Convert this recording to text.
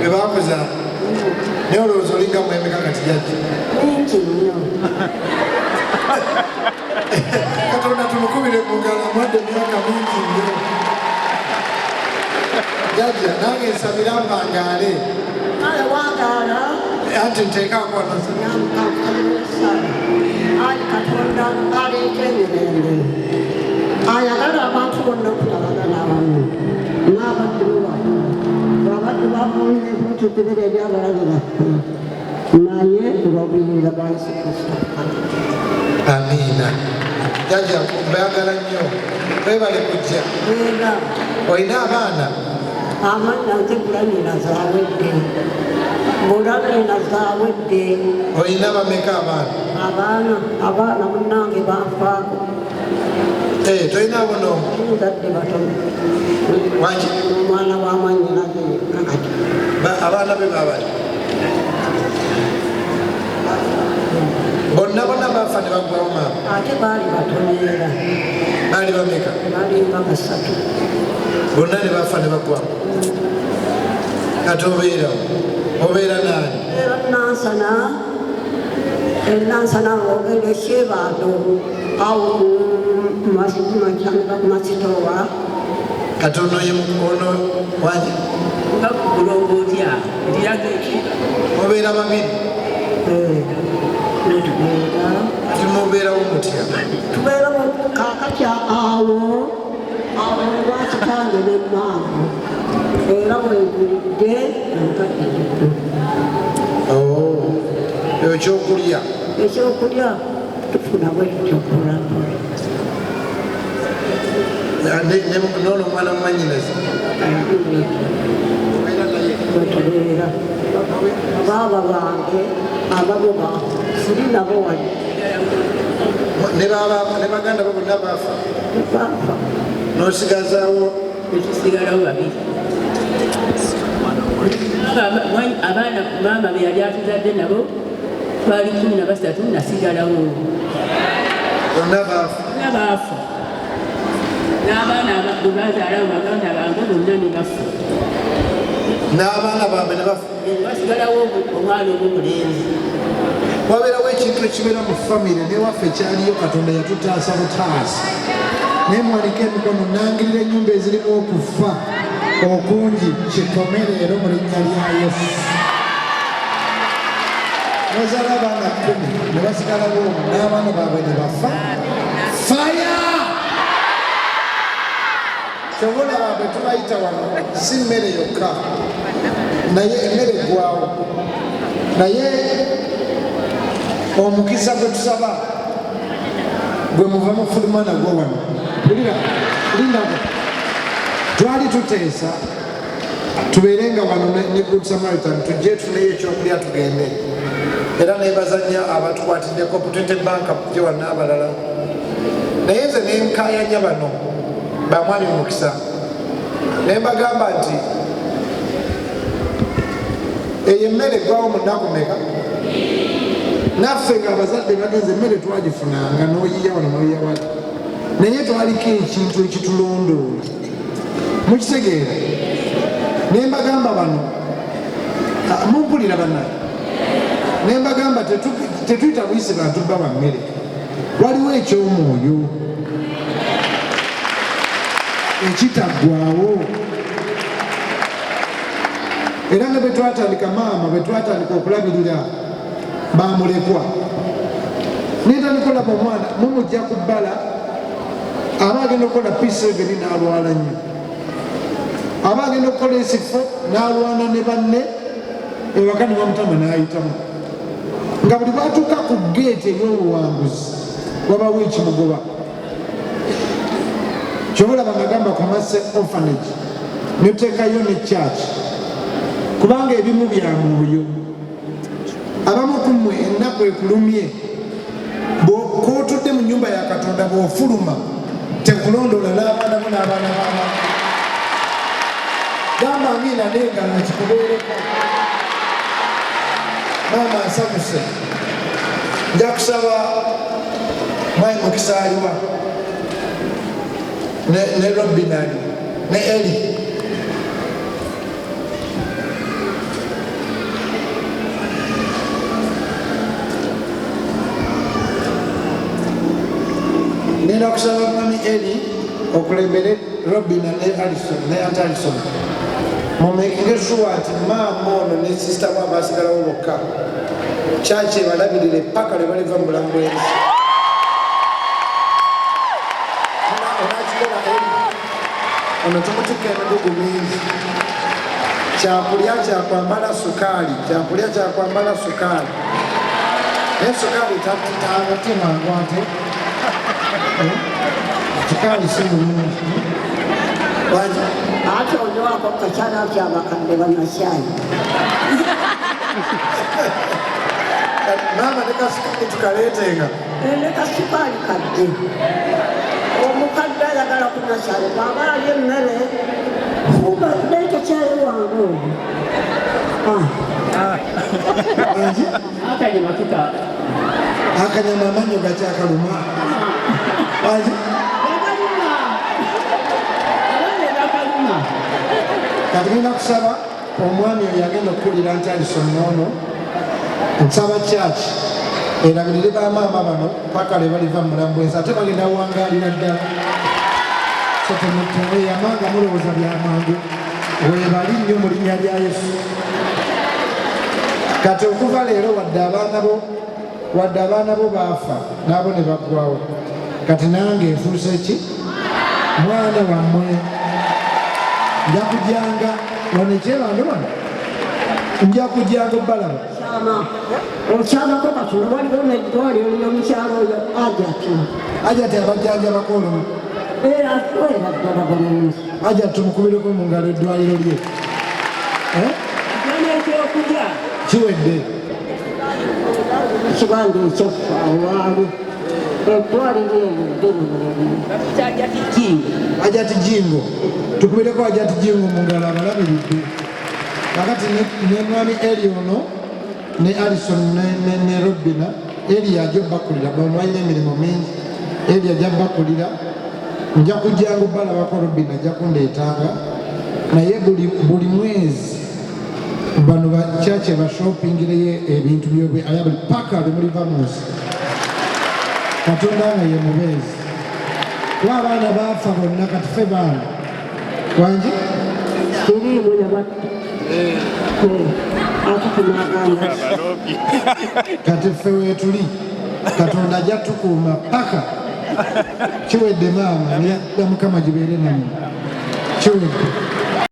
Ebakoza naye olowooza olinga mwemeka kati jjajja Katonda tumukubire mu ngalo amwadde emyaka mingi nnyo jjajja nange nsabira mbangaale anti nteekaako Katonda aleeta emirembe ayagala abantu bonna okutabagana awamu n'abaddu abaddu bamuulire ebitutubira ebyabalabira naye olw'obuyinza bwa Yesu Kristo. Amiina. Jjajja mbayagala nnyo webale kujja. Olina abaana? Abaana nze bulanira zaawedde. Bulanira zaawedde. Olina bameka abaana? Abaana munnange banfaako. Tolina buno? Nzadde batono. Wangi? Omwana wa mwannyinaze kakati. Abaana be baabali? Bonna baafa ne baggwawo maama? Ate baali batono era. Baali bameka? Baali nga basatu. Bonna ne bafa ne baggwawo? Ate obeerawo? Obeera naani? Era Nansana ogende Shebado awo Masitowa. Kati ono wangi? Nga kulongootya ndiraga eki? Obeera babiri? Kati mubeerawo mutya? Tubeera kakati awo lwakitange n'emmaavu era wegulidde ekyokulya tufuna bwe tutyokulambula noono omwana mumanyinazi wetubeera baaba bange abagoba siri nabo wali ne baganda bo bonna baafa n'osigazaawo ekisigalawo babiri abaana maama be yali atuzadde nabo twali 13 nasigalawo bonna baafa n'abaana bwe bazaalawo baganda bange bonna ne bafa n'abaana baabwe ne bafa wasigalawo omwana omumulenzi wabeerawo ekintu ekibeera mu famire newaffe ekyaliyo Katonda yatutaasa butaasa naye mwaliko emikono nangirira ennyumba ezirimu okufa okungi kikomere era mu linnya lya Yesu bazaala abaana 10 ne basigalawo n'abaana baabwe ne bafa faya kyobola baabwe tubayita wano si mmere yokka naye emmere eggwawo naye omukisa gwe tusaba gwe muva mu fuluma nagwo wano lindako twali tuteesa tubeerenga wano ne Good Samaritan tujje tuneyo ekyokulya tugende era nebazanya abatukwatiddeko Opportunity Bank gye wano abalala naye nze nenkayanya bano bamwami mukisa naye mbagamba nti eyo emmere eggwawo mu nnaku meka naffe nga abazadde bagenze emmere twagifunanga n'oyiya wano n'oyiya wala naye twaliko ekintu ekitulondoola mukitegeera naye mbagamba bano mumpulira bannaye naye mbagamba tetuyita buyise bantu bba ba mmere waliwo ekyomwoyo ekitaggwawo era ne betwatandika maama betwatandika okulabirira bamulekwa netanikolaba omwana mumujja ku bbala aba agenda okukola P7 n'alwala nnyo aba agenda okukola esifo n'alwana ne banne ewaka ne bamutama n'ayitamu nga buli batuuka ku geeti ey'obuwanguzi wabawo ekimugoba kyobola bangagamba ku Masse Orphanage netuteekayo ne church kubanga ebimu bya mwoyo abamu kumwe ennaku ekulumye kootudde mu nnyumba ya Katonda bw'ofuluma tekulondola n'abaana bo n'abaana b'abantu gamba amiina n'engala kikubeereko maama nsabuse nja kusaba mwai mukisa aliwa ne Robinali ne Eli okulembere Robina ne Alison ne Aunt Alison mumekinge sure ati maama ono ne sisita we abasigalawo bokka kyaki ebalabirire paka lwe baliva mu Mulambwenzi. Onakikola eri ono tumutikka emigugu mingi kyakulya kyakwambala sukaali kyakulya kyakwambala sukaali naye sukaali tabatemangu ate sukaali si mulungi ate onywako kakyala kyabakadde bannakyayi maama ne kasukaali tukaleetenga ne kasukaali kadde omukadde ayagala kunakyayi bwaba alya emmere fuba leeta kyayi wange akanyama tuka akanyama amanyo gakyakaluma kati ngenda kusaba omwami oyo yagenda okukulira Aunt Alison noono nsaba kyaki erabirire bamaama bano paka lwe baliva mu Mulambwenzi ate bagenda wangaalira ddala sotemuteweyamanga mulowooza byamangu webali nnyo mu linnya lya Yesu. Kati okuva leero wadde abaana bo baafa n'abo ne baggwawo kati nange nfuuse ki mwana wammwe nja kujjanga wano ekyebando wano nja kujjanga obbalaba okyamako katonda waliwo neddwaliro lyomukyalo oyo ajati abajjanjabako olumu era ddala bulungi ajati tumukubireko mu ngalo eddwaliro lye ekyokulya kiwedde ekibanja ekyaffe awaali eddwaliro eryo ddene ajati jingo tukubireko ajati jingo mu ngalo abalabiridde kakati ne mwami Eli ono ne Alison ne Robina Eli ajja obbakulira bwalina emirimu mingi Eli ajja bbakulira nja kujjanga obbalabako Robina ajja kundeetanga naye buli mwezi bano bakyaki bashopingireyo ebintu byobwe aya buli paka lwe muliva munsi katonda nga ye mubeezi wa abaana baafa bonna kati ffe baana wangi eriimu yabatta atukunagamba kati ffe weetuli katonda ajja tukuuma paka kiwedde maama ne Mukama gibeere nammwe kiwedde